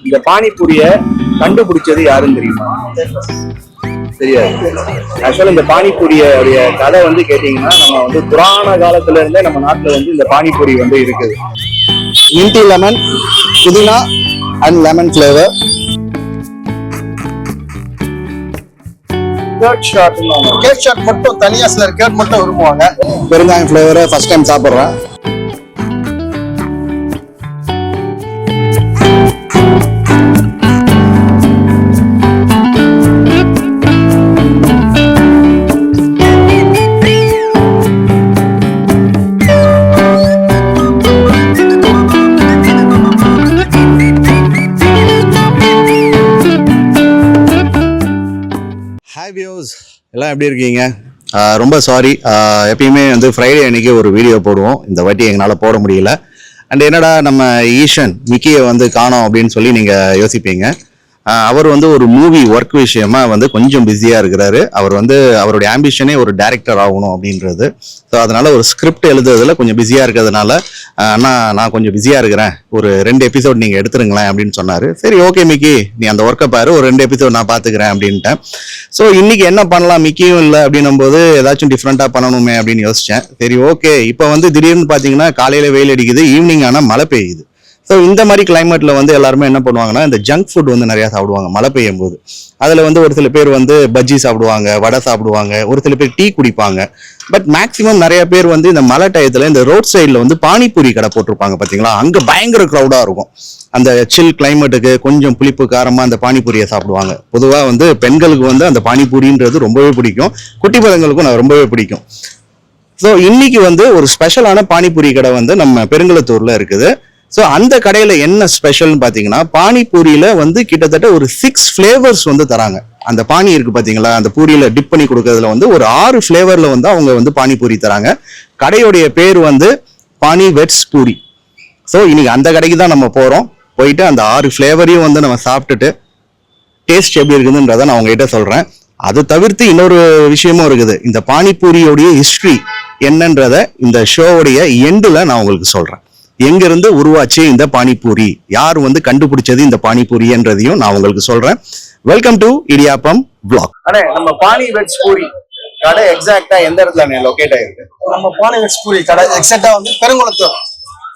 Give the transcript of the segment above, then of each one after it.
இந்த பானிபூரிய கண்டுபிடிச்சது யாருன்னு தெரியுமா? தெரியாது. ஆக்சுவலா இந்த பானிபூரிய கதை வந்து கேட்டீங்கன்னா நம்ம வந்து புராண காலத்துல இருந்தே நம்ம நாட்டுல வந்து இந்த பானிபூரி வந்து இருக்குது. மின்டி லெமன், புதினா அண்ட் லெமன் ஃபிளேவர். கேட் ஷாட் மட்டும் தனியா சிலர் கேட் மட்டும் விரும்புவாங்க. பெருங்காயம் ஃபிளேவரை ஃபர்ஸ்ட் டைம் சாப்பிட்றேன். ஹாய் வியூஸ், எல்லாம் எப்படி இருக்கீங்க? ரொம்ப சாரி, எப்பயுமே வந்து ஃப்ரைடே அன்னைக்கு ஒரு வீடியோ போடுவோம். இந்த வாட்டி எங்களால் போட முடியல. அண்ட் என்னடா நம்ம ஈஷன் மிக்கியை வந்து காணோம் அப்படின்னு சொல்லி நீங்கள் யோசிப்பீங்க. அவர் வந்து ஒரு மூவி ஒர்க் விஷயமா வந்து கொஞ்சம் பிஸியாக இருக்கிறாரு. அவர் வந்து அவருடைய ஆம்பிஷனே ஒரு டைரக்டர் ஆகணும் அப்படின்றது. ஸோ அதனால ஒரு ஸ்கிரிப்ட் எழுதுறதுல கொஞ்சம் பிஸியாக இருக்கிறதுனால அண்ணா நான் கொஞ்சம் பிஸியாக இருக்கிறேன், ஒரு 2 எபிசோட் நீங்கள் எடுத்துருங்களேன் அப்படின்னு சொன்னார். சரி ஓகே மிக்கி, நீ அந்த ஒர்க்கை பாரு, ஒரு 2 எபிசோட் நான் பார்த்துக்கிறேன் அப்படின்ட்டேன். ஸோ இன்னைக்கு என்ன பண்ணலாம், மிக்கியும் இல்லை அப்படின்னும் போது ஏதாச்சும் டிஃப்ரெண்ட்டாக பண்ணணுமே அப்படின்னு யோசித்தேன். சரி ஓகே, இப்போ வந்து திடீர்னு பார்த்தீங்கன்னா காலையில் வெயில் அடிக்குது, ஈவினிங் ஆனால் மழை பெய்யுது. ஸோ இந்த மாதிரி கிளைமேட்டில் வந்து எல்லாருமே என்ன பண்ணுவாங்கன்னா இந்த ஜங்க் ஃபுட் வந்து நிறையா சாப்பிடுவாங்க மழை பெய்யும் போது. அதில் வந்து ஒரு சில பேர் வந்து பஜ்ஜி சாப்பிடுவாங்க, வடை சாப்பிடுவாங்க, ஒரு சில பேர் டீ குடிப்பாங்க. பட் மேக்ஸிமம் நிறைய பேர் வந்து இந்த மழை டயத்தில் இந்த ரோட் சைடில் வந்து பானிபூரி கடை போட்டிருப்பாங்க பார்த்தீங்களா, அங்கே பயங்கர க்ரௌடாக இருக்கும். அந்த சில் கிளைமேட்டுக்கு கொஞ்சம் புளிப்பு காரமாக அந்த பானிபூரியை சாப்பிடுவாங்க. பொதுவாக வந்து பெண்களுக்கு வந்து அந்த பானிபூரின்றது ரொம்பவே பிடிக்கும், குட்டி பழங்களுக்கும் நான் ரொம்பவே பிடிக்கும். ஸோ இன்னைக்கு வந்து ஒரு ஸ்பெஷலான பானிபூரி கடை வந்து நம்ம பெருங்குளத்தூரில் இருக்குது. ஸோ அந்த கடையில் என்ன ஸ்பெஷல்னு பார்த்தீங்கன்னா, பானிபூரியில் வந்து கிட்டத்தட்ட ஒரு 6 ஃப்ளேவர்ஸ் வந்து தராங்க. அந்த பானி இருக்குது பார்த்தீங்களா, அந்த பூரியில் டிப் பண்ணி கொடுக்கறதுல வந்து ஒரு 6 ஃப்ளேவரில் வந்து அவங்க வந்து பானிபூரி தராங்க. கடையுடைய பேர் வந்து பானி வெட்ஸ் பூரி. ஸோ இன்னைக்கு அந்த கடைக்கு தான் நம்ம போகிறோம். போயிட்டு அந்த 6 ஃப்ளேவரையும் வந்து நம்ம சாப்பிட்டுட்டு டேஸ்ட் எப்படி இருக்குதுன்றதை நான் உங்ககிட்ட சொல்கிறேன். அது தவிர்த்து இன்னொரு விஷயமும் இருக்குது. இந்த பானிபூரியோடைய ஹிஸ்ட்ரி என்னன்றதை இந்த ஷோவுடைய எண்டில் நான் உங்களுக்கு சொல்கிறேன். எங்கிருந்து உருவாச்சு இந்த பானிபூரி, யார் வந்து கண்டுபிடிச்சது இந்த பானிபூரின்றதையும் நான் உங்களுக்கு சொல்றேன். Welcome to idiyappam vlog. அண்ணே, நம்ம பானி வெட்ஸ் பூரி கடை எக்ஸாக்டா எந்த இடத்துல லொகேட் ஆயிருக்கு? நம்ம பானி வெட்ஸ் பூரி கடை எக்ஸாக்டா வந்து பெருங்குளத்தூர்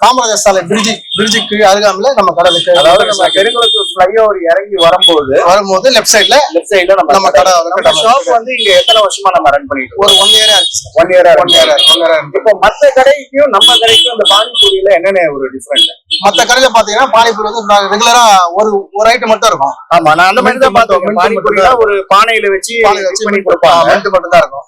காமராஜர் சாலை பிரிட்ஜுக்கு அருகாமையில நம்ம கடை இருக்கு. அதாவது நம்ம பெருங்குளத்தூர் ஃப்ளைஓவர் இறங்கி வரும்போது லெஃப்ட் சைட்ல நம்ம கடை. ஷாப் வந்து இங்க எத்தனை வருஷமா நம்ம ரன் பண்ணிட்டு ஒரு 1 இயரா இருக்கு. 1 இயரா. இப்போ மத்த கடைக்கும் நம்ம கடைக்கும் அந்த பானிபூரியில என்னென்ன ஒரு டிஃபரெண்ட்? மத்த கடையில பாத்தீங்கன்னா பானிபூரி வந்து ரெகுலரா ஒரு ஐட்டம் மட்டும் இருக்கும். ஆமா, நான் அந்த மாதிரி தான் பார்த்தேன். பானிபூரியில ஒரு பானையில வச்சு பண்ணி கொடுப்பாங்க, ரெண்டு மட்டும் தான் இருக்கும்.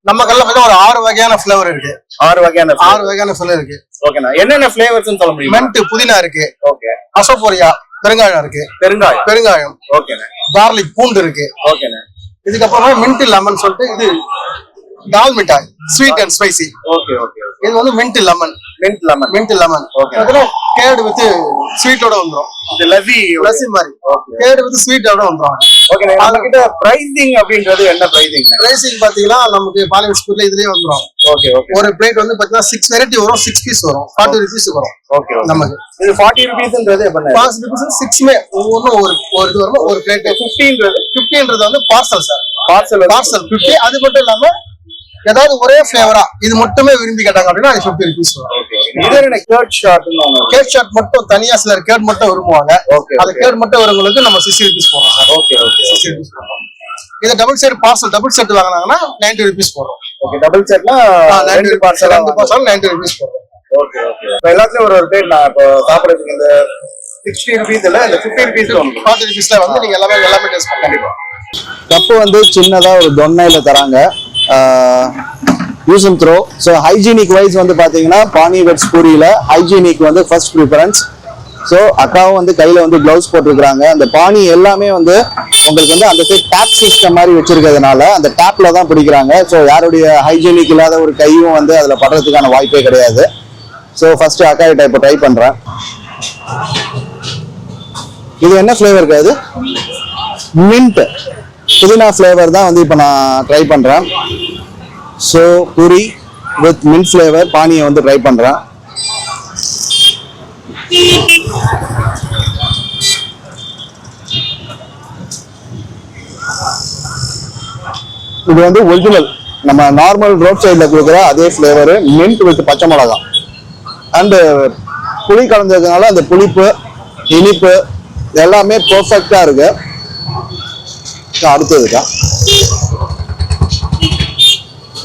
நம்ம கடையில பார்த்தா ஒரு 6 வகையான ஃபிளேவர் இருக்கு. 6 வகையான ஃபிளேவர் இருக்கு. ஓகேண்ணா, என்னென்ன ஃபிளேவர்ஸ்னு சொல்ல முடியும்? மென்ட் புதினா இருக்கு. ஓகே. அசோபோரியா பெருங்காயம் இருக்கு. பெருங்காயம். ஓகேண்ணா. கார்லிக் பூண்டு இருக்கு. ஓகேண்ணா. இதுக்கப்புறமா மின்ட் லெமன் சொல்லிட்டு இது டால் மிட்டாய், ஸ்வீட் அண்ட் ஸ்பைசி. ஓகே. இது வந்து மின்ட் லெமன். ஓகே. அதுல கேர்டு வித் ஸ்வீட்டோட வந்துரும். இது லஸ்ஸி மாதிரி. கேர்டு வித் ஸ்வீட்டோட வந்துரும். ஓகே. நம்ம கிட்ட பிரைசிங் அப்படின்றது என்ன பிரைசிங்? பிரைசிங் பாத்தீங்கன்னா நமக்கு பாலிவுட் ஸ்கூல்ல இதுலயே வந்துரும். ஓகே. ஒரு பிளேட் வந்து பாத்தீங்கன்னா 6 வெரைட்டி வரும், 6 பீஸ் வரும், 40 rupees வரும். ஓகே. நமக்கு இது 40 rupeesன்றது எப்ப? 40 rupees 6மே ஒவ்வொன்றும் ஒரு இது வரும். ஒரு பிளேட் 50ன்றது வந்து பார்சல் சார். பார்சல் 50. அது மட்டும் இல்லாம ஏதாவது ஒரே ஃபிளேவரா இது மட்டுமே விரும்பி கேட்டாங்க அப்படின்னா அது 50 rupees வரும். இது என்ன கேட் ஷாட் மட்டும் தனியா சிலர் கேட் மட்டும் விரும்புவாங்க. அது கேட் மட்டும் வரவங்களுக்கு நம்ம 60 rupees போடுறோம் சார். ஓகே. 60 rupees போடுறோம். இது double set parcel double set வாங்குனாங்கன்னா 90 rupees போடுறோம். ஓகே. டபுள் செட்னா 90 பார்சல் 90 rupees போடுறோம். ஓகே. இப்போ எல்லாத்துலயும் ஒரு பிளேட் நான் இப்போ சாப்பிடுறதுக்கு இந்த 60 rupees இல்ல, இந்த 50 rupees 40 rupeesல வந்து நீங்க எல்லாமே டேஸ்ட் பண்ணலாம். கண்டிப்பா. கப்பு வந்து சின்னதா ஒரு தொன்னையில தராங்க, use and throw. So hygienic wise வந்து பார்த்தீங்கன்னா பானி வெட்ஸ் பூரியில் ஹைஜீனிக் வந்து ஃபர்ஸ்ட் ப்ரிஃபரன்ஸ். ஸோ அக்காவும் வந்து கையில் வந்து க்ளவுஸ் போட்டிருக்கிறாங்க. அந்த பானி எல்லாமே வந்து உங்களுக்கு வந்து அந்த சைட் டேப் சிஸ்டம் மாதிரி வச்சிருக்கிறதுனால அந்த டேப்பில் தான் பிடிக்கிறாங்க. ஸோ யாருடைய ஹைஜீனிக் இல்லாத ஒரு கையும் வந்து அதில் படுறதுக்கான வாய்ப்பே கிடையாது. ஸோ ஃபர்ஸ்ட் அக்கா கிட்ட இப்போ ட்ரை பண்ணுறேன். இது என்ன ஃப்ளேவர் இருக்காது? மின்ட் புதினா ஃப்ளேவர் தான் வந்து இப்போ நான் ட்ரை பண்ணுறேன். So puri with mint flavour பானியை வந்து ட்ரை பண்ணுறேன். இது வந்து ஒரிஜினல் நம்ம நார்மல் ரோட் சைடில் கொடுக்குற அதே ஃப்ளேவரு, மின்ட் வித் பச்சை மிளகா. அண்டு புளி கலந்ததுனால அந்த புளிப்பு இனிப்பு எல்லாமே பெர்ஃபெக்டா இருக்கு. அடுத்ததுக்கா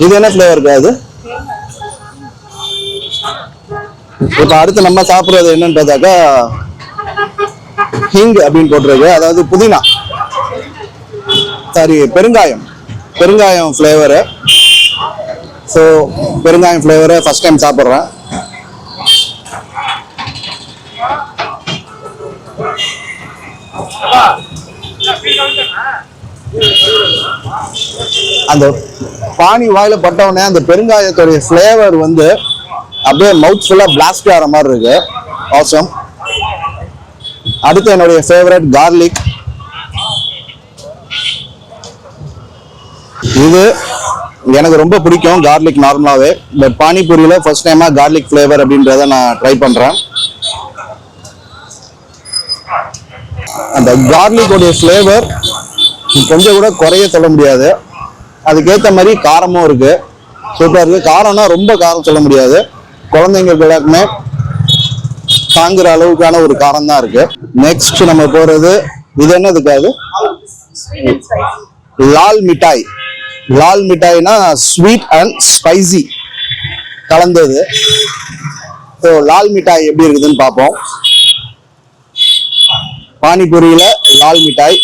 இது என்ன ஃப்ளேவருக்கு அது? இப்ப அடுத்து நம்ம சாப்பிடுறது என்னன்னு பார்த்தாக்கா ஹிங் அப்படின்னு போட்டிருக்கு, அதாவது புதினா சாரி பெருங்காயம் ஃப்ளேவரு. ஸோ பெருங்காயம் ஃப்ளேவரை ஃபர்ஸ்ட் டைம் சாப்பிட்றேன். அந்த பானி வாயில பட்டவுடனே அந்த பெருங்காயத்துடைய ஃப்ளேவர் வந்து அப்படியே மவுத் ஃபுல்லா பிளாஸ்ட் ஆகிற மாதிரி இருக்கு. ஆசம். அடுத்து என்னுடைய ஃபேவரட் கார்லிக். இது எனக்கு ரொம்ப பிடிக்கும் கார்லிக் நார்மலாவே. பட் பானிபூரியில ஃபர்ஸ்ட் டைமா கார்லிக் ஃப்ளேவர் அப்படின்றத நான் ட்ரை பண்றேன். அந்த கார்லிக்கோடைய ஃப்ளேவர் கொஞ்சம் கூட குறைய சொல்ல முடியாது. அதுக்கேற்ற மாதிரி காரமும் இருக்கு, சூப்பராக இருக்கு. காரம்னா ரொம்ப காரம் சொல்ல முடியாது, குழந்தைங்களுக்கு எல்லாருக்குமே தாங்குற அளவுக்கான ஒரு காரம் தான் இருக்கு. நெக்ஸ்ட் நம்ம போறது இது என்னதுக்காது? லால் மிட்டாய். லால் மிட்டாய்னா ஸ்வீட் அண்ட் ஸ்பைசி கலந்தது. ஸோ லால் மிட்டாய் எப்படி இருக்குதுன்னு பார்ப்போம். பானிபூரியில லால் மிட்டாய்.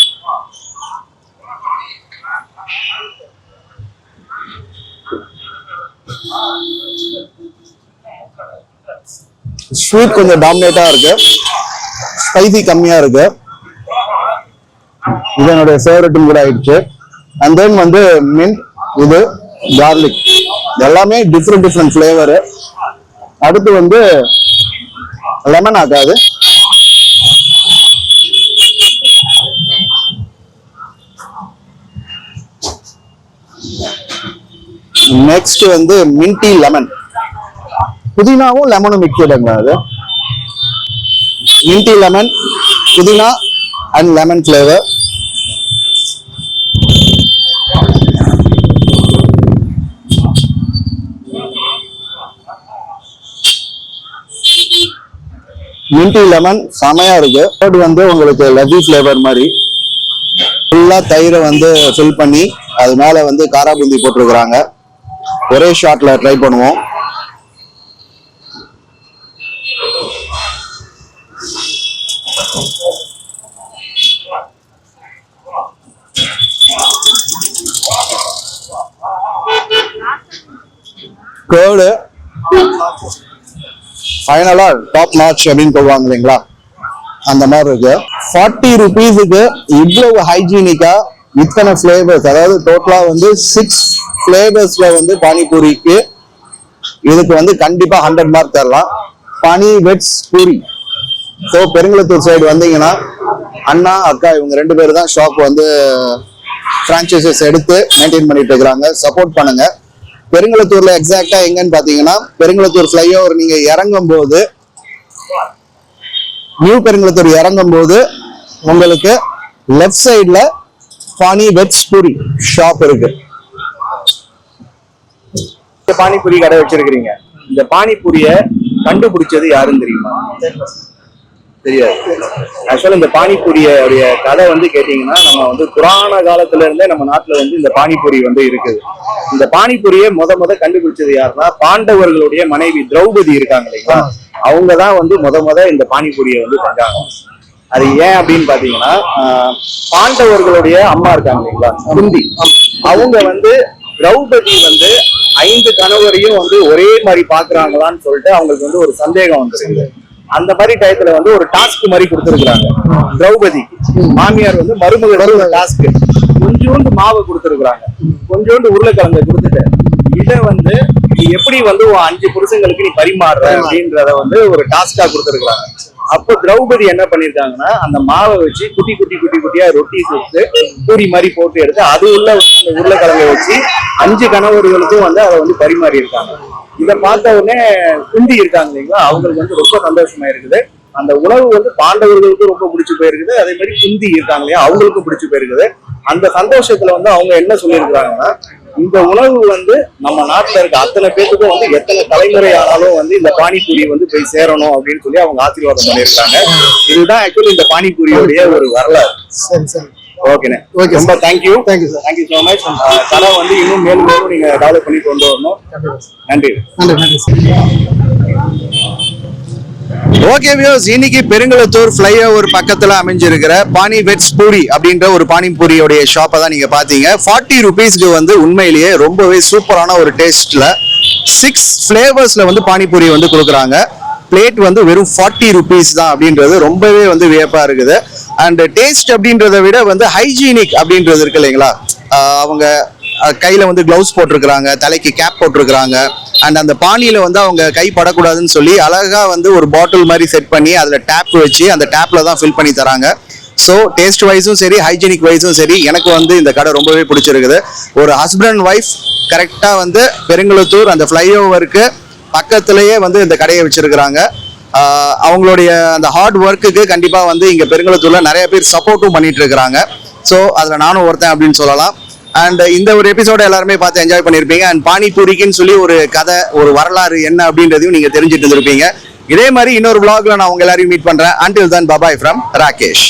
ஸ்வீட் கொஞ்சம் டாமினேட்டா இருக்கு, ஸ்பைசி கம்மியா இருக்கு. இது என்னுடைய ஃபேவரட்டும் கூட ஆயிடுச்சு. அண்ட் தென் வந்து மின்ட், இது கார்லிக், எல்லாமே டிஃப்ரெண்ட் ஃபிளேவர். அடுத்து வந்து லெமன் ஆகாது. நெக்ஸ்ட் வந்து மின்டி லெமன். புதினாவும் லெமனும் மிக்ஸ்டுங்களா? அது மின்டி லெமன், புதினா and lemon flavour. Minty lemon செமையா இருக்கு. தேர்ட் வந்து உங்களுக்கு லவ்வி ஃபிளேவர் மாதிரி ஃபுல்லா தயிரை வந்து ஃபில் பண்ணி அது மேல வந்து காரா பூந்தி போட்டிருக்கிறாங்க. ஒரே ஷாட்ல ட்ரை பண்ணுவோம். கேர்டு ஃபைனலா டாப் நாட்ச் அப்படின்னு சொல்லுவாங்க இல்லைங்களா, அந்த மாதிரி இருக்கு. 40 rupeesக்கு இவ்வளவு ஹைஜீனிக்கா இத்தனை ஃபிளேவர்ஸ், அதாவது டோட்டலா வந்து 6 ஃபிளேவர்ஸ்ல வந்து பானிபூரிக்கு இதுக்கு வந்து கண்டிப்பா 100 மார்க் தரலாம். பானி வெட்ஸ் பூரி. ஸோ பெருங்குளத்தூர் சைடு வந்தீங்கன்னா அண்ணா அக்கா இவங்க 2 பேர் தான் ஷாப் வந்து பிரான்ச்சைசஸ் எடுத்து மெயின்டைன் பண்ணிட்டு இருக்கிறாங்க. சப்போர்ட் பண்ணுங்க. பெருங்குளத்தூர்ல எக்ஸாக்டா எங்கன்னு பாத்தீங்கன்னா பெருங்குளத்தூர் ஃபிளைஓவர் நீங்க இறங்கும் போது, நியூ பெருங்குளத்தூர் இறங்கும் போது உங்களுக்கு லெஃப்ட் சைட்ல பானி வெட்ஸ் பூரி ஷாப் இருக்கு. பானிபூரி கடை வச்சிருக்கிறீங்க. இந்த பானிபூரிய கண்டுபிடிச்சது யாருன்னு தெரியுமா? தெரியாது. ஆக்சுவலா இந்த பானிபூரிய கதை வந்து கேட்டீங்கன்னா நம்ம வந்து புராண காலத்துல இருந்தே நம்ம நாட்டுல வந்து இந்த பானிபூரி வந்து இருக்குது. இந்த பானிபூரியை முத கண்டுபிடிச்சது யாருன்னா பாண்டவர்களுடைய மனைவி திரௌபதி இருக்காங்க இல்லைங்களா, அவங்கதான் வந்து முத இந்த பானிபூரியை வந்து செஞ்சாங்க. அது ஏன் அப்படின்னு பாத்தீங்கன்னா பாண்டவர்களுடைய அம்மா இருக்காங்க இல்லைங்களா குந்தி, அவங்க வந்து திரௌபதி வந்து 5 கணவரையும் வந்து ஒரே மாதிரி பாக்குறாங்களான்னு சொல்லிட்டு அவங்களுக்கு வந்து ஒரு சந்தேகம் வந்துருக்கு. அந்த மாதிரி டயத்துல வந்து ஒரு டாஸ்க் மாதிரி கொடுத்துருக்காங்க திரௌபதி. மாமியார் வந்து மருமகளுக்கு ஒரு டாஸ்க், கொஞ்சோண்டு மாவை கொடுத்துருக்காங்க, கொஞ்சோண்டு உருளைக்கிழங்கை கொடுத்துட்டு இதை வந்து நீ எப்படி வந்து 5 புருஷங்களுக்கு நீ பரிமாறுற அப்படின்றத வந்து ஒரு டாஸ்கா கொடுத்துருக்காங்க. அப்போ திரௌபதி என்ன பண்ணிருக்காங்கன்னா அந்த மாவை வச்சு குட்டியா ரொட்டி சுட்டு பூரி மாதிரி போட்டு எடுத்து அது உள்ள அந்த உருளைக்கிழங்கை வச்சு 5 கணவர்களுக்கும் வந்து அதை வந்து பரிமாறி இருக்காங்க. இதை பார்த்த உடனே குந்தி இருக்காங்க இல்லைங்களா, அவங்களுக்கு வந்து ரொம்ப சந்தோஷமா இருக்குது. அந்த உணவு வந்து பாண்டவர்களுக்கும் ரொம்ப பிடிச்சு போயிருக்குது, அதே மாதிரி குந்தி இருக்காங்க இல்லையா அவங்களுக்கும் பிடிச்சு போயிருக்குது. அந்த சந்தோஷத்துல வந்து அவங்க என்ன சொல்லியிருக்கிறாங்கன்னா, இந்த உணவு வந்து நம்ம நாட்டுல இருக்க அத்தனை பேருக்கும் வந்து எத்தனை தலைமுறை ஆனாலும் வந்து இந்த பானிபூரி வந்து போய் சேரணும் அப்படின்னு சொல்லி அவங்க ஆசீர்வாதம் பண்ணியிருக்காங்க. இதுதான் ஆக்சுவலி இந்த பானிபூரியோடைய ஒரு வரலாறு. சரி சரி ஓகேண்ணே, ஓகே ரொம்ப thank you. Thank you sir. Thank you so much. கடை வந்து இன்னும் மேலும் மேலும் நீங்க டெவலப் பண்ணி கொண்டு வரணும். நன்றி. நன்றி நன்றி சார். ஓகே வியூஸ், இன்னைக்கு பெருங்குளத்தூர் ஃப்ளைஓவர் பக்கத்துல அமைஞ்சிருக்கிற பானி வெட்ஸ் பூரி அப்படின்ற ஒரு பானிபூரியோடைய ஷாப்பை தான் நீங்க பாத்தீங்க. 40 ருபீஸ்க்கு வந்து உண்மையிலேயே ரொம்பவே சூப்பரான ஒரு டேஸ்ட்ல 6 ஃபிளேவர்ஸ்ல வந்து பானிபூரி வந்து கொடுக்குறாங்க. பிளேட் வந்து வெறும் 40 ருபீஸ் தான் அப்படின்றது ரொம்பவே வந்து வியப்பா இருக்குது. அண்ட் டேஸ்ட் அப்படின்றத விட வந்து ஹைஜீனிக் அப்படின்றது இருக்கு இல்லைங்களா, அவங்க கையில வந்து கிளவுஸ் போட்டிருக்கிறாங்க, தலைக்கு கேப் போட்டிருக்கிறாங்க. அண்ட் அந்த பானியில வந்து அவங்க கை படக்கூடாதுன்னு சொல்லி அழகா வந்து ஒரு பாட்டில் மாதிரி செட் பண்ணி அதுல டேப் வச்சு அந்த டேப்ல தான் ஃபில் பண்ணி தராங்க. ஸோ டேஸ்ட் வைஸும் சரி, ஹைஜீனிக் வைஸும் சரி, எனக்கு வந்து இந்த கடை ரொம்பவே பிடிச்சிருக்குது. ஒரு ஹஸ்பண்ட் அண்ட் ஒய்ஃப் கரெக்டா வந்து பெருங்குளத்தூர் அந்த ஃப்ளைஓவருக்கு பக்கத்திலேயே வந்து இந்த கடையை வச்சிருக்கிறாங்க. அவங்களுடைய அந்த ஹார்ட் ஒர்க்குக்கு கண்டிப்பா வந்து இங்க பெருங்குளத்தூர்ல நிறைய பேர் சப்போர்ட்டும் பண்ணிட்டு இருக்கிறாங்க. ஸோ அதுல நானும் ஒருத்தன் அப்படின்னு சொல்லலாம். அண்ட் இந்த ஒரு எபிசோட எல்லாருமே பார்த்து என்ஜாய் பண்ணியிருப்பீங்க. அண்ட் பானிபூரிக்குன்னு சொல்லி ஒரு கதை, ஒரு வரலாறு என்ன அப்படின்றதையும் நீங்க தெரிஞ்சுட்டு இருந்திருப்பீங்க. இதே மாதிரி இன்னொரு vlogல நான் உங்க எல்லாரையும் மீட் பண்றேன். Until then, bye bye from Rakesh.